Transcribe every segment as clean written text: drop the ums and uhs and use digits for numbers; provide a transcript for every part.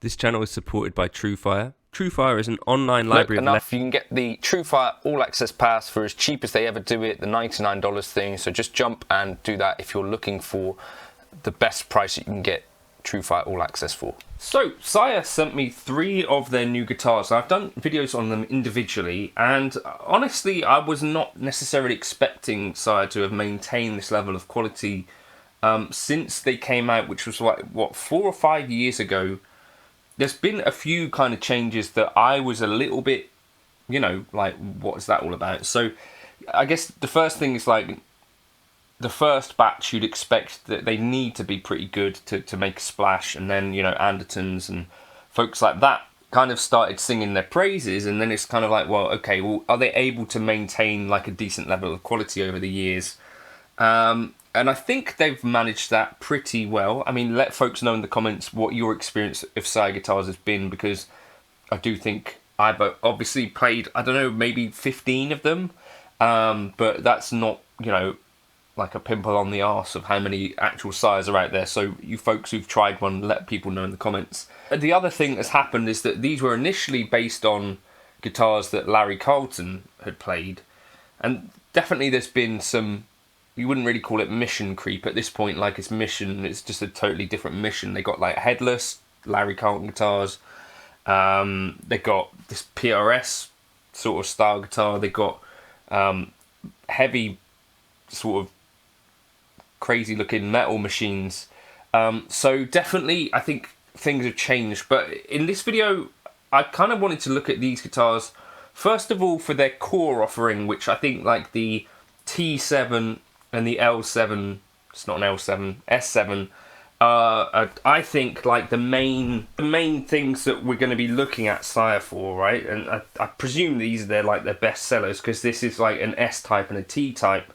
This channel is supported by Truefire. Truefire is an online library enough, you can get the Truefire All Access Pass for as cheap as they ever do it, the $99 thing. So just jump and do that if you're looking for the best price you can get Truefire All Access for. So, Sire sent me 3 of their new guitars. I've done videos on them individually, and honestly, I was not necessarily expecting Sire to have maintained this level of quality since they came out, which was like, what, 4 or 5 years ago. There's been a few kind of changes that I was a little bit, you know, like, what is that all about? So, I guess the first thing is, like, the first batch you'd expect that they need to be pretty good to make a splash, and then, you know, Andertons and folks like that kind of started singing their praises, and then it's kind of like, well, okay, well, are they able to maintain, like, a decent level of quality over the years? And I think they've managed that pretty well. I mean, let folks know in the comments what your experience of Sire guitars has been, because I do think I've obviously played, I don't know, maybe 15 of them, but that's not, you know, like a pimple on the arse of how many actual Sires are out there. So you folks who've tried one, let people know in the comments. The other thing that's happened is that these were initially based on guitars that Larry Carlton had played, and definitely there's been some, you wouldn't really call it mission creep at this point, like it's mission, it's just a totally different mission. They got like headless Larry Carlton guitars, they got this PRS sort of style guitar, they got heavy sort of crazy looking metal machines. So definitely I think things have changed, but in this video I kind of wanted to look at these guitars first of all for their core offering, which I think like the T7 and the L7, it's not an L7, S7, I think like the main things that we're going to be looking at Sire for, right? And I presume these are their best sellers, because this is like an S-type and a T-type.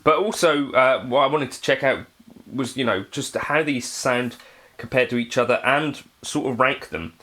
But also, what I wanted to check out was, you know, just how these sound compared to each other and sort of rank them.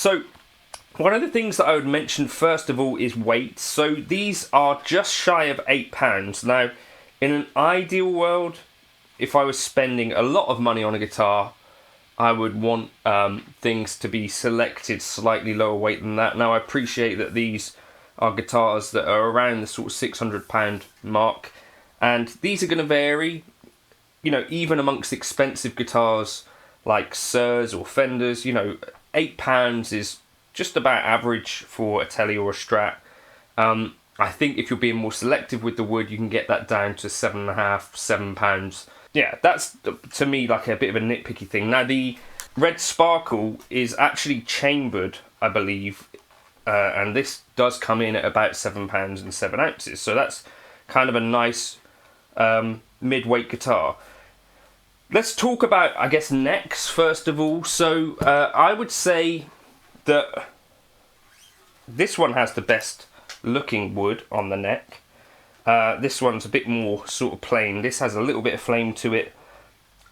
So one of the things that I would mention first of all is weight. So these are just shy of £8. Now, in an ideal world, if I was spending a lot of money on a guitar, I would want things to be selected slightly lower weight than that. Now, I appreciate that these are guitars that are around the sort of £600 mark, and these are going to vary, you know, even amongst expensive guitars like Sires or Fenders. You know, £8 is just about average for a Tele or a Strat. I think if you're being more selective with the wood, you can get that down to £7.5, £7. Yeah, that's to me like a bit of a nitpicky thing. Now, the Red Sparkle is actually chambered, I believe, and this does come in at about £7 and 7 ounces. So that's kind of a nice mid-weight guitar. Let's talk about, I guess, necks first of all. So I would say that this one has the best looking wood on the neck. This one's a bit more sort of plain. This has a little bit of flame to it.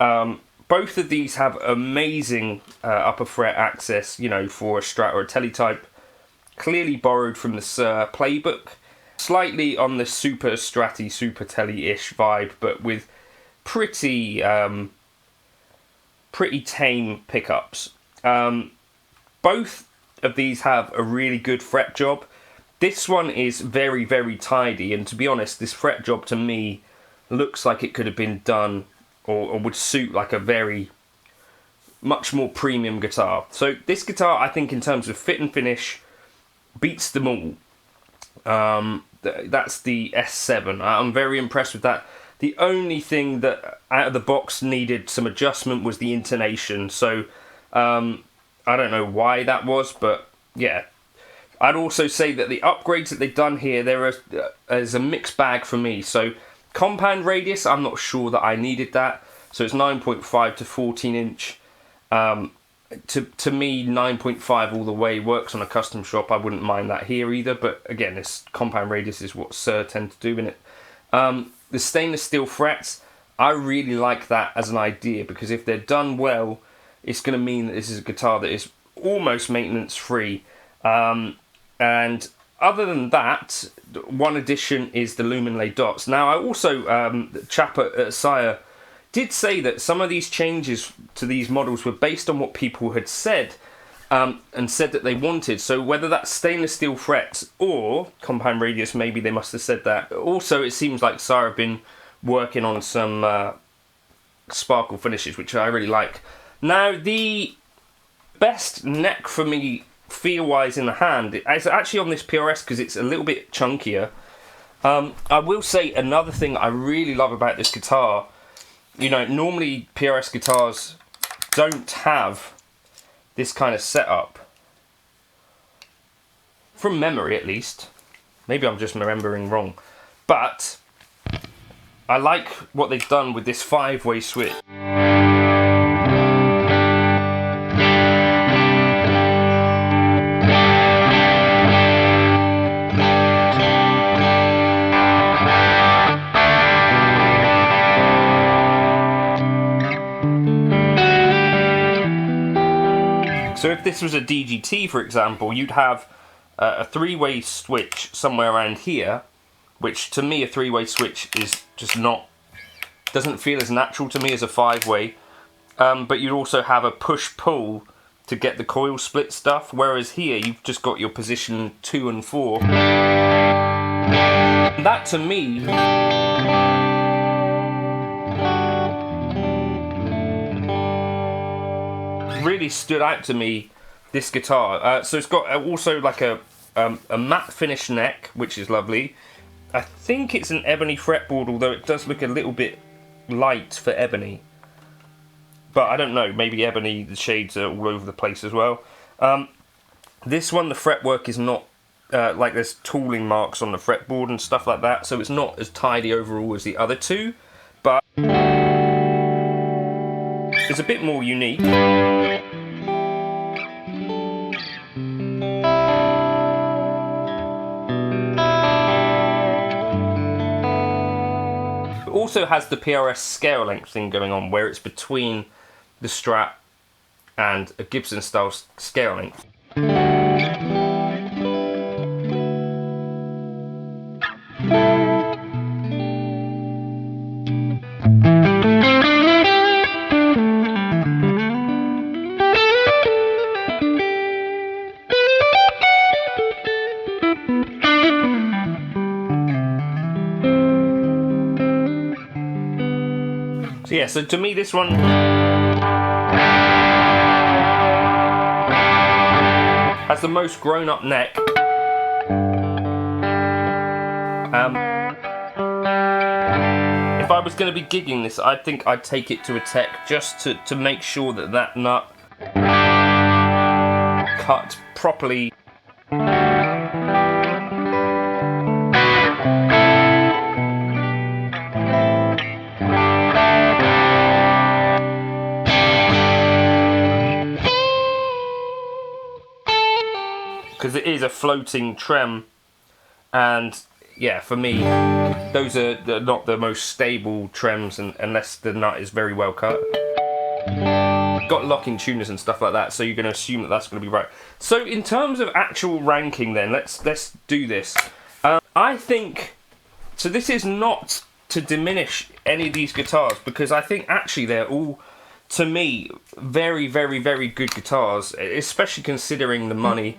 Both of these have amazing upper fret access, you know, for a Strat or a Teletype. Clearly borrowed from the Sire playbook. Slightly on the super Stratty, super Tele-ish vibe, but with pretty tame pickups. Both of these have a really good fret job. This one is very, very tidy, and to be honest, this fret job to me looks like it could have been done or would suit like a very much more premium guitar. So this guitar, I think, in terms of fit and finish, beats them all. That's the S7. I'm very impressed with that. The only thing that out of the box needed some adjustment was the intonation. So I don't know why that was, but yeah. I'd also say that the upgrades that they've done here, there's a mixed bag for me. So compound radius, I'm not sure that I needed that. So it's 9.5 to 14 inch. To me, 9.5 all the way works on a custom shop. I wouldn't mind that here either. But again, this compound radius is what Sire tend to do in it. The stainless steel frets, I really like that as an idea, because if they're done well, it's going to mean that this is a guitar that is almost maintenance free. And other than that, one addition is the lumen lay dots. Now, I also, the chap at Sire did say that some of these changes to these models were based on what people had said, and said that they wanted. So whether that's stainless steel frets or compound radius, maybe they must have said that. Also, it seems like Sire have been working on some sparkle finishes, which I really like. Now, the best neck for me, feel-wise in the hand, it's actually on this PRS because it's a little bit chunkier. I will say another thing I really love about this guitar, you know, normally PRS guitars don't have this kind of setup. From memory, at least. Maybe I'm just remembering wrong. But I like what they've done with this 5-way switch. So if this was a DGT, for example, you'd have a 3-way switch somewhere around here, which to me a 3-way switch is just not, doesn't feel as natural to me as a 5-way. But you'd also have a push-pull to get the coil split stuff, whereas here you've just got your position 2 and 4. That to me really stood out to me, this guitar. So it's got also like a matte finish neck, which is lovely. I think it's an ebony fretboard, although it does look a little bit light for ebony. But I don't know, maybe ebony, the shades are all over the place as well. This one, the fretwork is not, like there's tooling marks on the fretboard and stuff like that, so it's not as tidy overall as the other two, but it's a bit more unique. It also has the PRS scale length thing going on, where it's between the Strat and a Gibson style scale length. So yeah, so to me this one has the most grown-up neck. If I was going to be gigging this, I think I'd take it to a tech just to make sure that that nut cut properly. Because it is a floating trem, and yeah, for me, those are not the most stable trems unless the nut is very well cut. Got locking tuners and stuff like that, so you're going to assume that that's going to be right. So in terms of actual ranking then, let's do this. I think, so this is not to diminish any of these guitars, because I think actually they're all, to me, very, very, very good guitars, especially considering the money.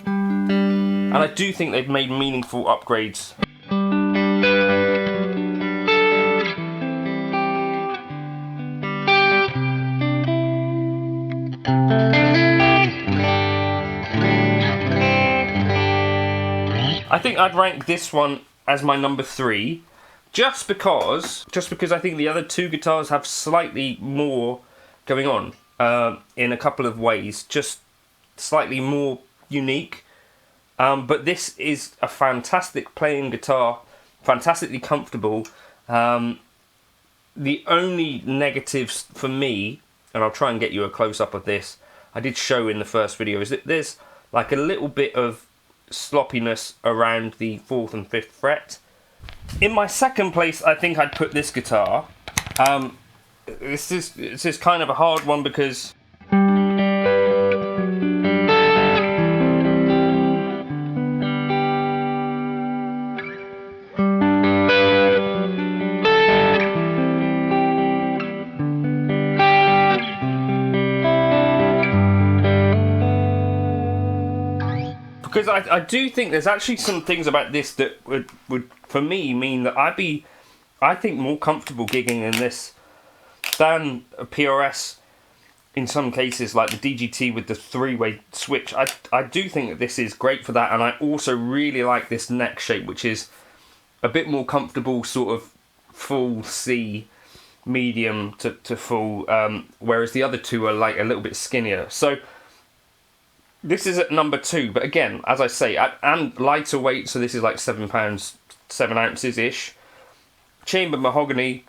And I do think they've made meaningful upgrades. I think I'd rank this one as my number 3, just because I think the other two guitars have slightly more going on in a couple of ways, just slightly more unique. But this is a fantastic playing guitar, fantastically comfortable. The only negatives for me, and I'll try and get you a close-up of this, I did show in the first video, is that there's like a little bit of sloppiness around the 4th and 5th fret. In my second place, I think I'd put this guitar. This is kind of a hard one because I do think there's actually some things about this that would for me mean that I think more comfortable gigging in this than a PRS in some cases, like the DGT with the 3-way switch. I do think that this is great for that, and I also really like this neck shape, which is a bit more comfortable, sort of full C, medium to full, whereas the other two are like a little bit skinnier. So this is at number 2, but again, as I say, and lighter weight, so this is like 7 pounds, 7 ounces ish. Chamber mahogany,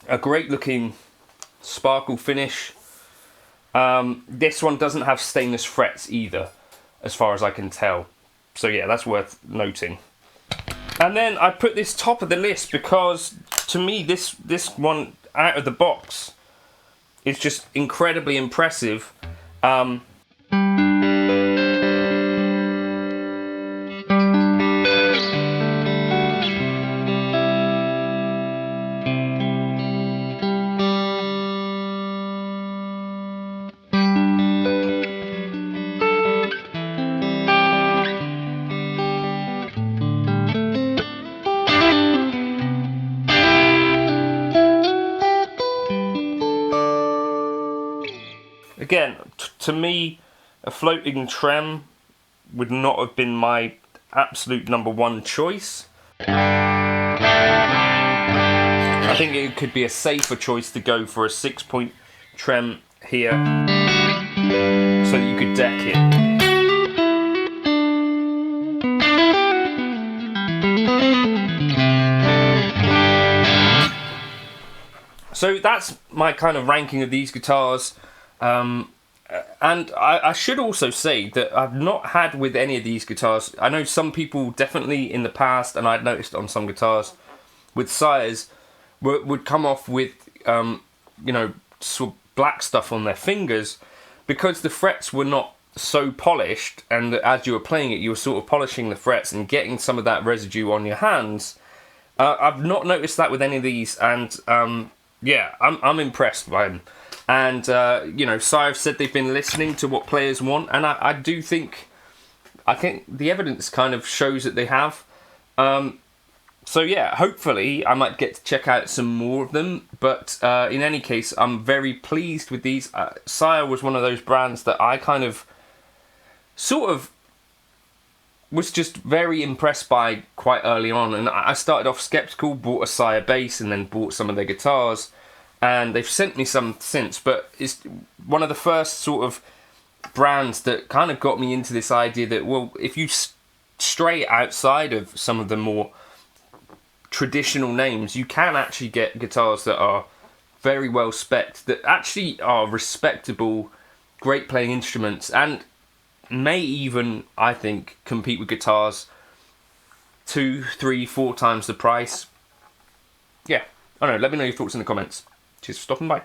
a great looking sparkle finish. This one doesn't have stainless frets either, as far as I can tell. So yeah, that's worth noting. And then I put this top of the list because to me this one out of the box is just incredibly impressive. Again, to me, a floating trem would not have been my absolute number 1 choice. I think it could be a safer choice to go for a 6-point trem here, so that you could deck it. So that's my kind of ranking of these guitars. And I should also say that I've not had with any of these guitars. I know some people definitely in the past, and I'd noticed on some guitars with Sires, would come off with you know, black stuff on their fingers because the frets were not so polished, and as you were playing it, you were sort of polishing the frets and getting some of that residue on your hands. I've not noticed that with any of these, and yeah, I'm impressed by them. And you know, Sire said they've been listening to what players want, and I do think, the evidence kind of shows that they have. So yeah, hopefully I might get to check out some more of them. But in any case, I'm very pleased with these. Sire was one of those brands that I kind of sort of was just very impressed by quite early on, and I started off skeptical, bought a Sire bass and then bought some of their guitars, and they've sent me some since, but it's one of the first sort of brands that kind of got me into this idea that, well, if you stray outside of some of the more traditional names, you can actually get guitars that are very well spec'd, that actually are respectable, great playing instruments, and may even, I think, compete with guitars 2, 3, 4 times the price. Yeah, I don't know, let me know your thoughts in the comments. Cheers for stopping by.